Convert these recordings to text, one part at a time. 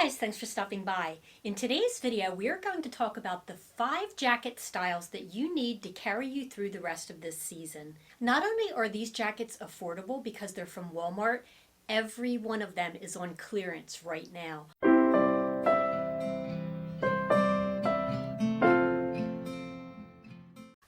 Hi guys, thanks for stopping by. In today's video, we are going to talk about the 5 jacket styles that you need to carry you through the rest of this season. Not only are these jackets affordable because they're from Walmart, every one of them is on clearance right now.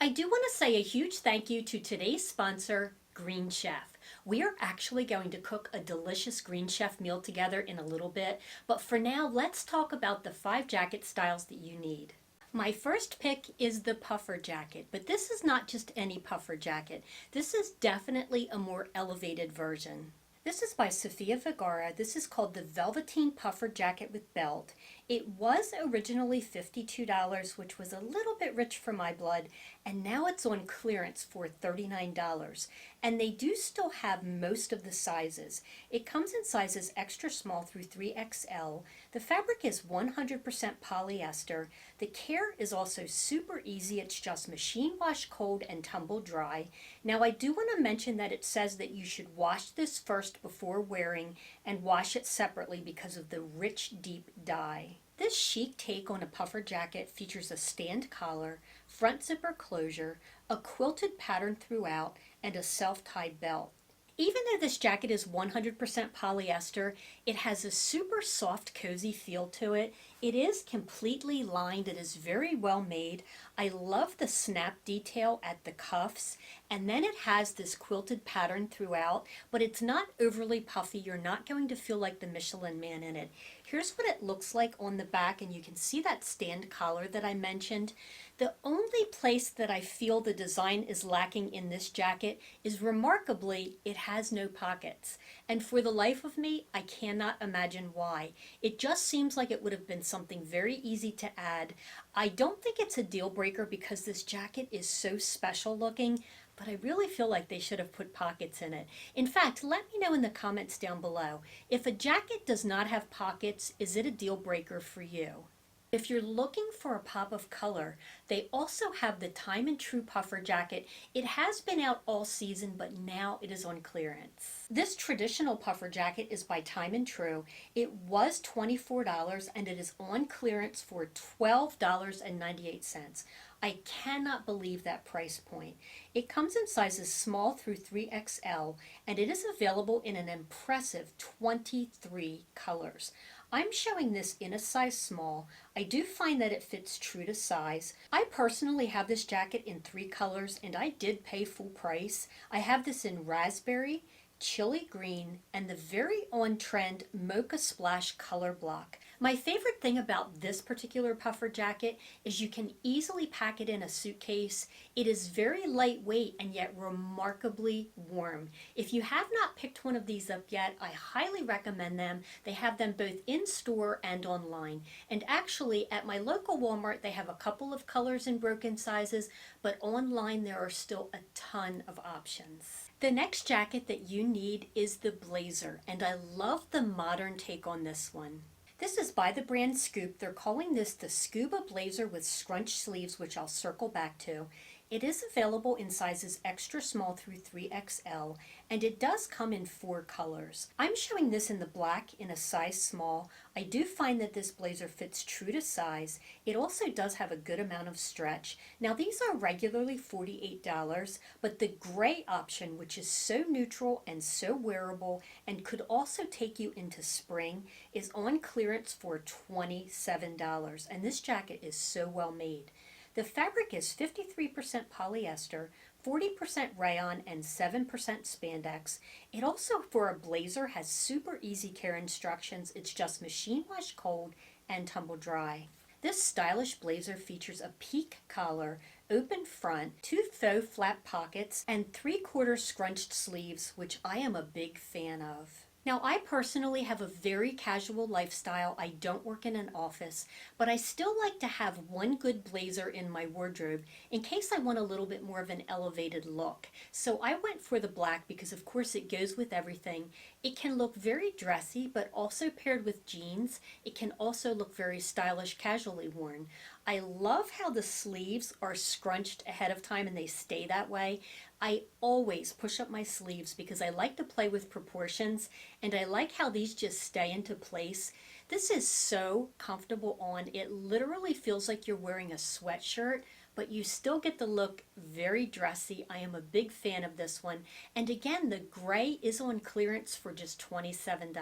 I do want to say a huge thank you to today's sponsor, Green Chef. We are actually going to cook a delicious Green Chef meal together in a little bit, but for now, let's talk about the 5 jacket styles that you need. My first pick is the puffer jacket, but this is not just any puffer jacket. This is definitely a more elevated version. This is by Sofia Vergara. This is called the Velveteen Puffer Jacket with Belt. It was originally $52, which was a little bit rich for my blood, and now it's on clearance for $39. And they do still have most of the sizes. It comes in sizes extra small through 3XL. The fabric is 100% polyester. The care is also super easy. It's just machine wash cold and tumble dry. Now I do want to mention that it says that you should wash this first before wearing and wash it separately because of the rich deep dye. This chic take on a puffer jacket features a stand collar, front zipper closure, a quilted pattern throughout, and a self-tied belt. Even though this jacket is 100% polyester, it has a super soft, cozy feel to it. It is completely lined. It is very well made. I love the snap detail at the cuffs, and then it has this quilted pattern throughout, but it's not overly puffy. You're not going to feel like the Michelin Man in it. Here's what it looks like on the back, and you can see that stand collar that I mentioned. The only place that I feel the design is lacking in this jacket is, remarkably, it has no pockets. And for the life of me, I cannot imagine why. It just seems like it would have been something very easy to add. I don't think it's a deal breaker because this jacket is so special looking, but I really feel like they should have put pockets in it. In fact, let me know in the comments down below. If a jacket does not have pockets, is it a deal breaker for you? If you're looking for a pop of color, they also have the Time and True puffer jacket. It has been out all season, but now it is on clearance. This traditional puffer jacket is by Time and True. It was $24 and it is on clearance for $12.98. I cannot believe that price point. It comes in sizes small through 3XL and it is available in an impressive 23 colors. I'm showing this in a size small. I do find that it fits true to size. I personally have this jacket in 3 colors and I did pay full price. I have this in raspberry, chili green, and the very on-trend Mocha Splash color block. My favorite thing about this particular puffer jacket is you can easily pack it in a suitcase. It is very lightweight and yet remarkably warm. If you have not picked one of these up yet, I highly recommend them. They have them both in store and online. And actually, at my local Walmart, they have a couple of colors in broken sizes, but online there are still a ton of options. The next jacket that you need is the blazer, and I love the modern take on this one. This is by the brand Scuba. They're calling this the Scuba blazer with scrunch sleeves, which I'll circle back to. It is available in sizes extra small through 3XL, and it does come in 4 colors. I'm showing this in the black in a size small. I do find that this blazer fits true to size. It also does have a good amount of stretch. Now these are regularly $48, but the gray option, which is so neutral and so wearable and could also take you into spring, is on clearance for $27, and this jacket is so well made. The fabric is 53% polyester, 40% rayon, and 7% spandex. It also, for a blazer, has super easy care instructions. It's just machine wash cold and tumble dry. This stylish blazer features a peak collar, open front, 2 faux flap pockets, and 3/4 scrunched sleeves, which I am a big fan of. Now, I personally have a very casual lifestyle. I don't work in an office, but I still like to have one good blazer in my wardrobe in case I want a little bit more of an elevated look. So I went for the black because, of course, it goes with everything. It can look very dressy, but also paired with jeans. It can also look very stylish, casually worn. I love how the sleeves are scrunched ahead of time and they stay that way. I always push up my sleeves because I like to play with proportions, and I like how these just stay into place. This is so comfortable on. It literally feels like you're wearing a sweatshirt, but you still get the look very dressy. I am a big fan of this one. And again, the gray is on clearance for just $27.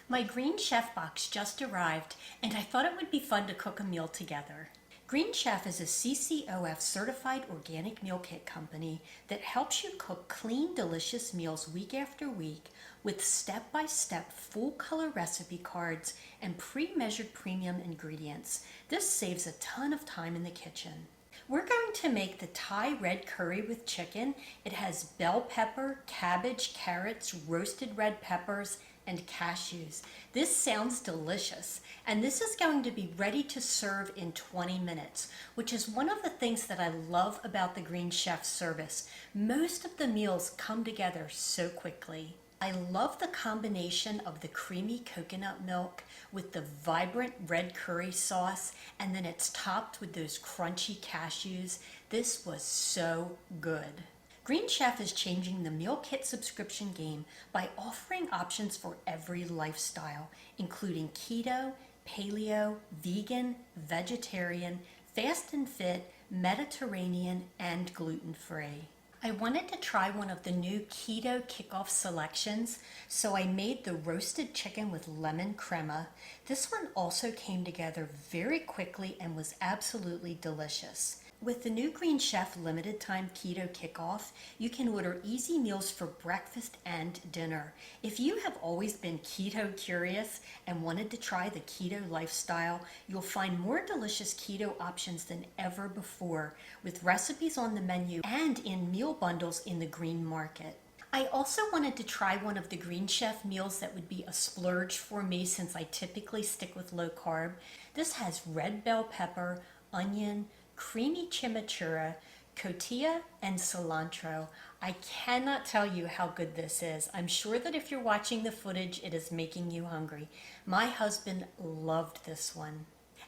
My Green Chef box just arrived, and I thought it would be fun to cook a meal together. Green Chef is a CCOF certified organic meal kit company that helps you cook clean, delicious meals week after week with step-by-step full-color recipe cards and pre-measured premium ingredients. This saves a ton of time in the kitchen. We're going to make the Thai red curry with chicken. It has bell pepper, cabbage, carrots, roasted red peppers, and cashews. This sounds delicious, and this is going to be ready to serve in 20 minutes, which is one of the things that I love about the Green Chef service. Most of the meals come together so quickly. I love the combination of the creamy coconut milk with the vibrant red curry sauce, and then it's topped with those crunchy cashews. This was so good. Green Chef is changing the meal kit subscription game by offering options for every lifestyle, including keto, paleo, vegan, vegetarian, fast and fit, Mediterranean, and gluten-free. I wanted to try one of the new keto kickoff selections, so I made the roasted chicken with lemon crema. This one also came together very quickly and was absolutely delicious. With the new Green Chef limited time keto kickoff, you can order easy meals for breakfast and dinner. If you have always been keto curious and wanted to try the keto lifestyle, you'll find more delicious keto options than ever before, with recipes on the menu and in meal bundles in the Green Market. I also wanted to try one of the Green Chef meals that would be a splurge for me since I typically stick with low carb. This has red bell pepper, onion, creamy chimichurri, cotija, and cilantro. I cannot tell you how good this is. I'm sure that if you're watching the footage, it is making you hungry. My husband loved this one.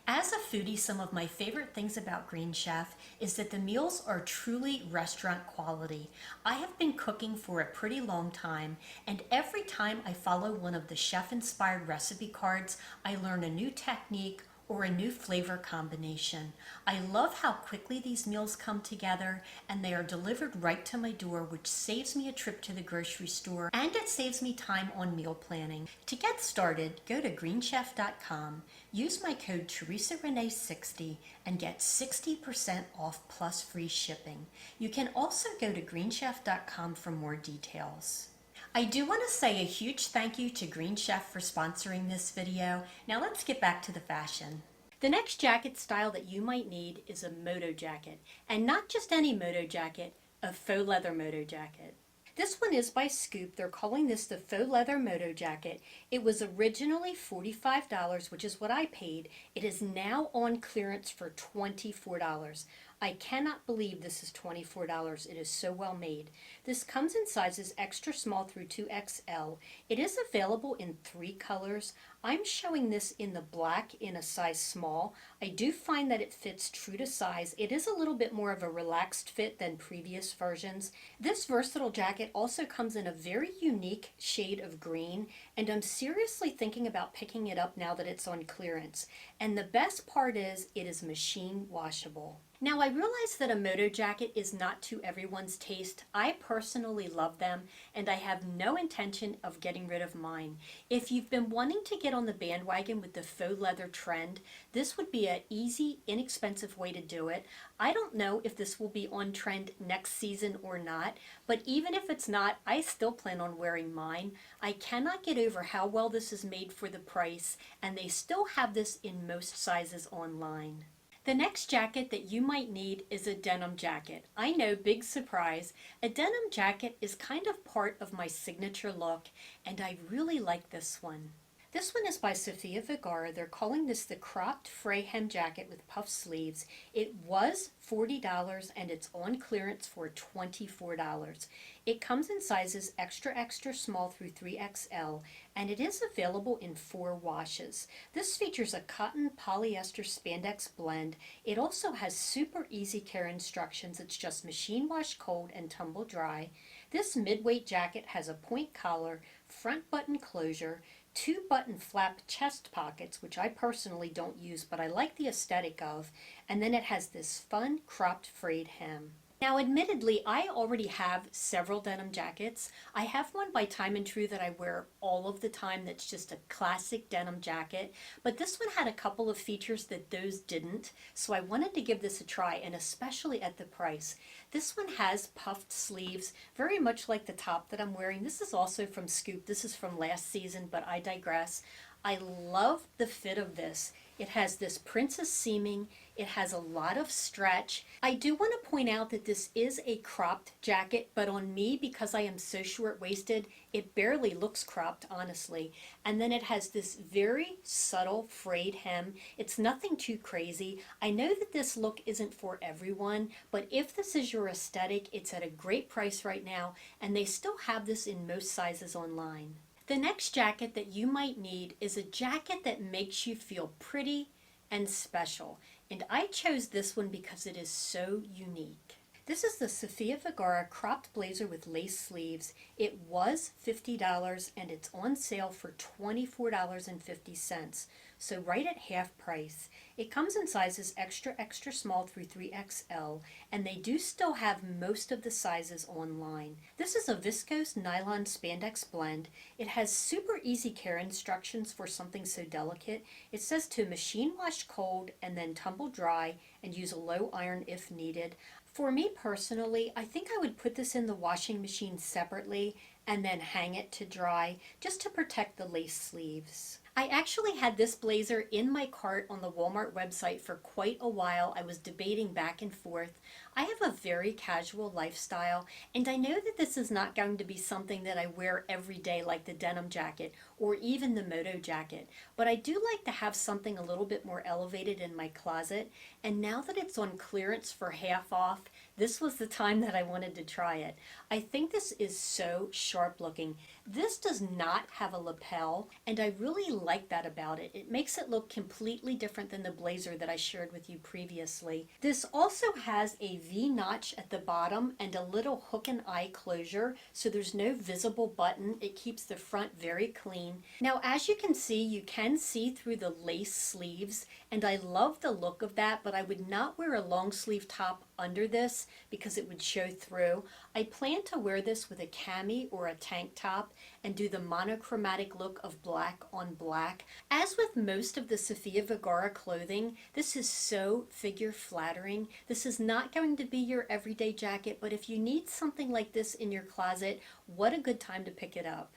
As a foodie, some of my favorite things about Green Chef is that the meals are truly restaurant quality. I have been cooking for a pretty long time, and every time I follow one of the chef-inspired recipe cards, I learn a new technique or a new flavor combination. I love how quickly these meals come together, and they are delivered right to my door, which saves me a trip to the grocery store, and it saves me time on meal planning. To get started, go to greenchef.com, use my code TheresaRene60 and get 60% off plus free shipping. You can also go to greenchef.com for more details. I do want to say a huge thank you to Green Chef for sponsoring this video. Now let's get back to the fashion. The next jacket style that you might need is a Moto jacket, and not just any Moto jacket, a faux leather Moto jacket. This one is by Scoop. They're calling this the faux leather Moto jacket. It was originally $45, which is what I paid. It is now on clearance for $24. I cannot believe this is $24. It is so well made. This comes in sizes extra small through 2XL. It is available in 3 colors. I'm showing this in the black in a size small. I do find that it fits true to size. It is a little bit more of a relaxed fit than previous versions. This versatile jacket also comes in a very unique shade of green, and I'm seriously thinking about picking it up now that it's on clearance. And the best part is it is machine washable. Now, I realize that a Moto jacket is not to everyone's taste. I personally love them, and I have no intention of getting rid of mine. If you've been wanting to get on the bandwagon with the faux leather trend, this would be an easy, inexpensive way to do it. I don't know if this will be on trend next season or not, but even if it's not, I still plan on wearing mine. I cannot get over how well this is made for the price, and they still have this in most sizes online. The next jacket that you might need is a denim jacket. I know, big surprise. A denim jacket is kind of part of my signature look, and I really like this one. This one is by Sofia Vergara. They're calling this the cropped Fray hem jacket with puff sleeves. It was $40 and it's on clearance for $24. It comes in sizes extra extra small through 3XL, and it is available in 4 washes. This features a cotton polyester spandex blend. It also has super easy care instructions. It's just machine wash cold and tumble dry. This mid-weight jacket has a point collar, front button closure, 2-button flap chest pockets, which I personally don't use, but I like the aesthetic of, and then it has this fun cropped frayed hem. Now, admittedly, I already have several denim jackets. I have one by Time and True that I wear all of the time that's just a classic denim jacket, but this one had a couple of features that those didn't, so I wanted to give this a try, and especially at the price. This one has puffed sleeves, very much like the top that I'm wearing. This is also from Scoop. This is from last season, but I digress. I love the fit of this. It has this princess seaming. It has a lot of stretch. I do want to point out that this is a cropped jacket, but on me, because I am so short-waisted, it barely looks cropped, honestly. And then it has this very subtle frayed hem. It's nothing too crazy. I know that this look isn't for everyone, but if this is your aesthetic, it's at a great price right now, and they still have this in most sizes online. The next jacket that you might need is a jacket that makes you feel pretty and special. And I chose this one because it is so unique. This is the Sofia Vergara cropped blazer with lace sleeves. It was $50 and it's on sale for $24.50. So right at half price. It comes in sizes extra, extra small through 3XL, and they do still have most of the sizes online. This is a viscose nylon spandex blend. It has super easy care instructions for something so delicate. It says to machine wash cold and then tumble dry and use a low iron if needed. For me personally, I think I would put this in the washing machine separately and then hang it to dry just to protect the lace sleeves. I actually had this blazer in my cart on the Walmart website for quite a while. I was debating back and forth. I have a very casual lifestyle, and I know that this is not going to be something that I wear every day like the denim jacket or even the Moto jacket, but I do like to have something a little bit more elevated in my closet, and now that it's on clearance for half off, this was the time that I wanted to try it. I think this is so sharp looking. This does not have a lapel, and I really like that about it. It makes it look completely different than the blazer that I shared with you previously. This also has a V-notch at the bottom and a little hook and eye closure, so there's no visible button. It keeps the front very clean. Now, as you can see through the lace sleeves, and I love the look of that, but I would not wear a long sleeve top under this because it would show through. I plan to wear this with a cami or a tank top and do the monochromatic look of black on black. As with most of the Sofia Vergara clothing, this is so figure flattering. This is not going to be your everyday jacket, but if you need something like this in your closet, what a good time to pick it up.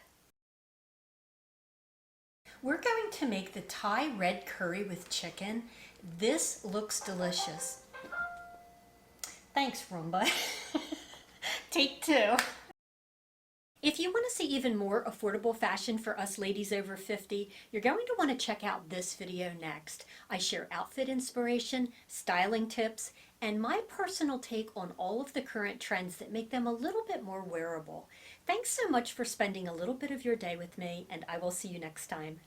We're going to make the Thai red curry with chicken. This looks delicious. Thanks, Roomba. Take 2. If you want to see even more affordable fashion for us ladies over 50, you're going to want to check out this video next. I share outfit inspiration, styling tips, and my personal take on all of the current trends that make them a little bit more wearable. Thanks so much for spending a little bit of your day with me, and I will see you next time.